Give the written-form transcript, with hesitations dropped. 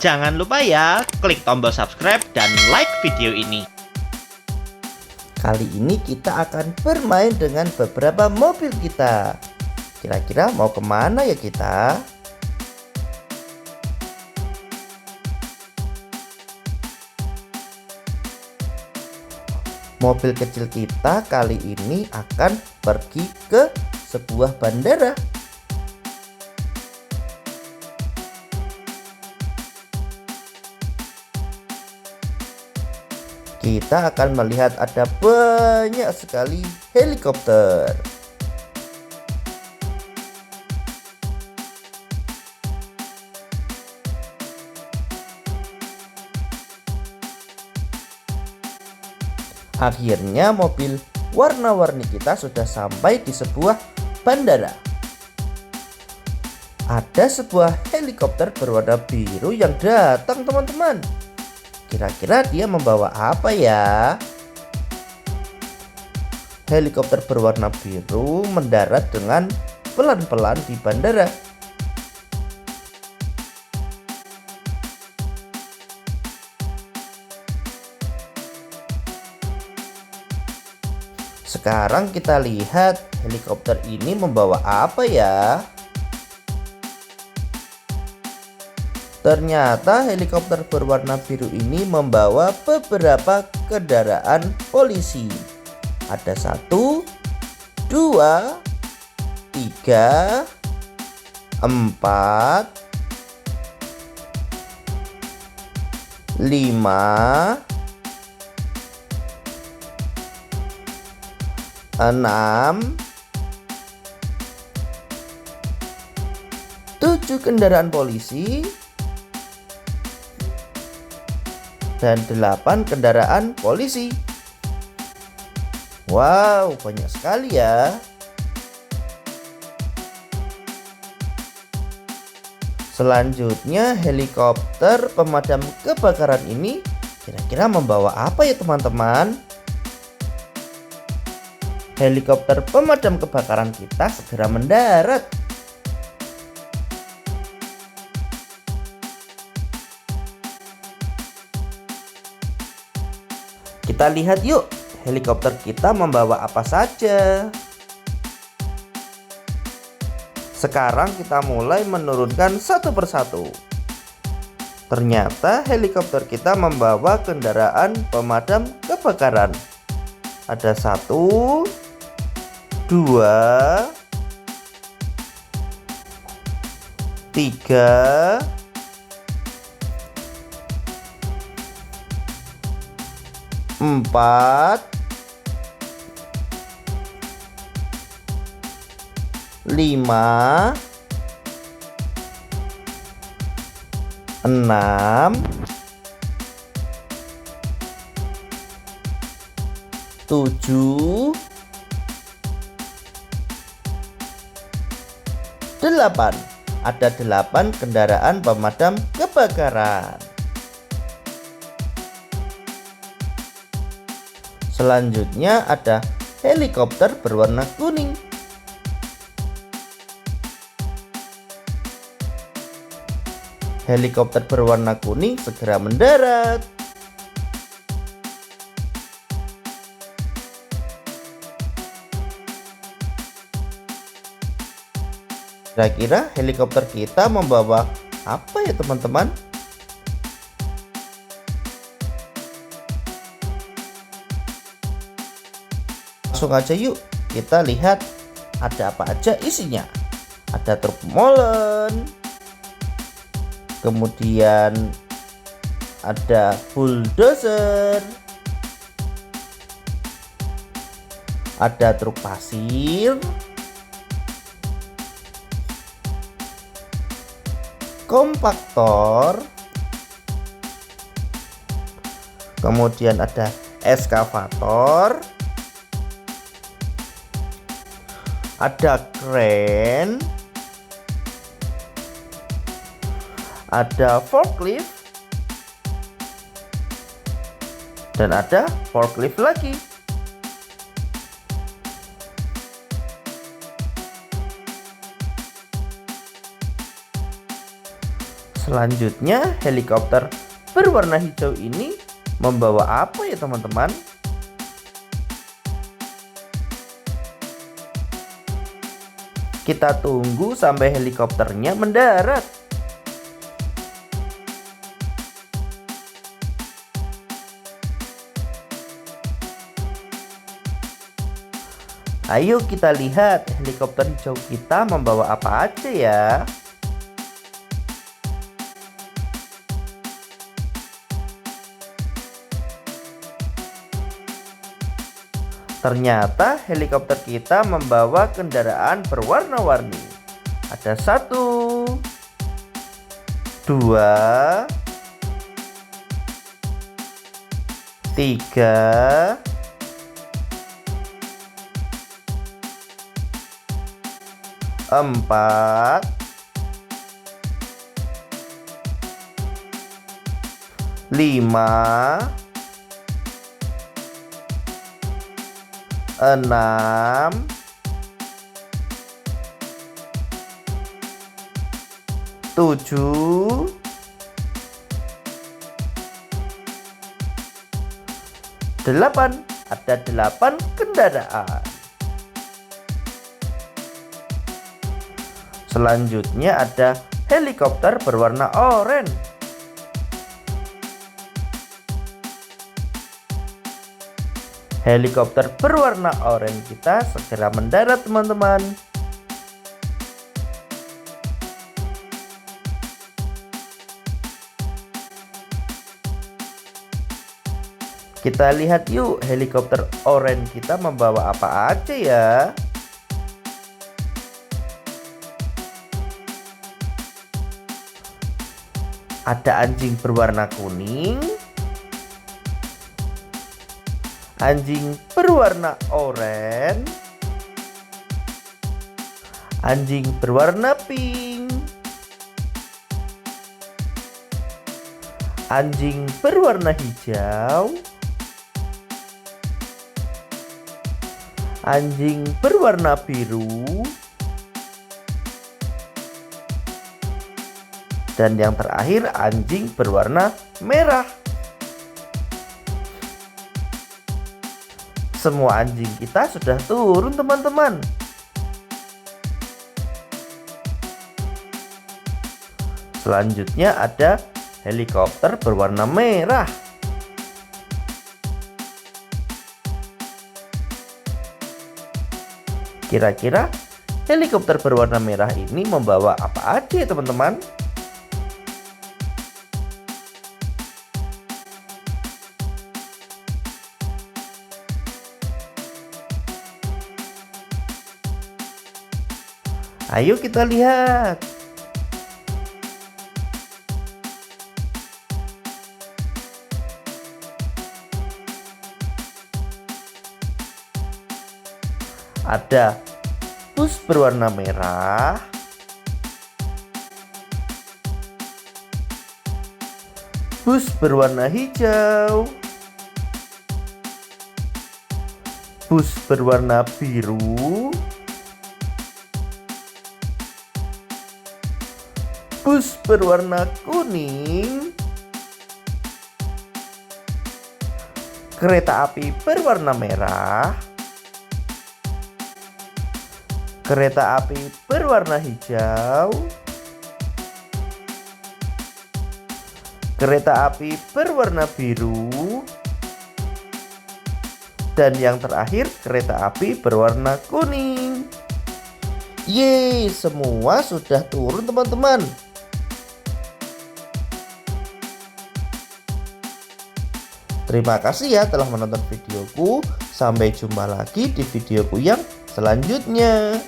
Jangan lupa ya, klik tombol subscribe dan like video ini. Kali ini kita akan bermain dengan beberapa mobil kita. Kira-kira mau kemana ya kita? Mobil kecil kita kali ini akan pergi ke sebuah bandara. Kita akan melihat ada banyak sekali helikopter. Akhirnya mobil warna-warni kita sudah sampai di sebuah bandara. Ada sebuah helikopter berwarna biru yang datang, teman-teman. Kira-kira dia membawa apa ya? Helikopter berwarna biru mendarat dengan pelan-pelan di bandara. Sekarang kita lihat helikopter ini membawa apa ya? Ternyata helikopter berwarna biru ini membawa beberapa kendaraan polisi. Ada 1, 2, 3, 4, 5, 6, 7 kendaraan polisi dan 8 kendaraan polisi. Wow, banyak sekali ya. Selanjutnya helikopter pemadam kebakaran ini kira-kira membawa apa ya teman-teman? Helikopter pemadam kebakaran kita segera mendarat. Kita lihat yuk, helikopter kita membawa apa saja. Sekarang kita mulai menurunkan satu persatu. Ternyata helikopter kita membawa kendaraan pemadam kebakaran. Ada 1, 2, 3, 4, 5, 6, 7, 8. Ada 8 kendaraan pemadam kebakaran. Selanjutnya ada helikopter berwarna kuning. Helikopter berwarna kuning segera mendarat. Kira-kira helikopter kita membawa apa ya teman-teman? Langsung aja yuk kita lihat ada apa aja isinya. Ada truk molen, kemudian ada bulldozer, ada truk pasir, kompaktor, kemudian ada eskavator, ada kren, ada forklift, dan ada forklift lagi. Selanjutnya, helikopter berwarna hijau ini membawa apa ya teman-teman? Kita tunggu sampai helikopternya mendarat. Ayo kita lihat helikopter hijau kita membawa apa aja ya. Ternyata helikopter kita membawa kendaraan berwarna-warni. Ada 1, 2, 3, 4, 5, 6, 7, 8. Ada 8 kendaraan. Selanjutnya ada helikopter berwarna oranye. Helikopter berwarna oranye kita segera mendarat teman-teman. Kita lihat yuk helikopter oranye kita membawa apa aja ya. Ada anjing berwarna kuning, anjing berwarna oranye, anjing berwarna pink, anjing berwarna hijau, anjing berwarna biru, dan yang terakhir anjing berwarna merah. Semua anjing kita sudah turun teman-teman. Selanjutnya ada helikopter berwarna merah. Kira-kira helikopter berwarna merah ini membawa apa aja ya teman-teman? Ayo kita lihat. Ada bus berwarna merah, bus berwarna hijau, bus berwarna biru, bus berwarna kuning, kereta api berwarna merah, kereta api berwarna hijau, kereta api berwarna biru, dan yang terakhir kereta api berwarna kuning. Yeay, semua sudah turun teman-teman. Terima kasih ya telah menonton videoku. Sampai jumpa lagi di videoku yang selanjutnya.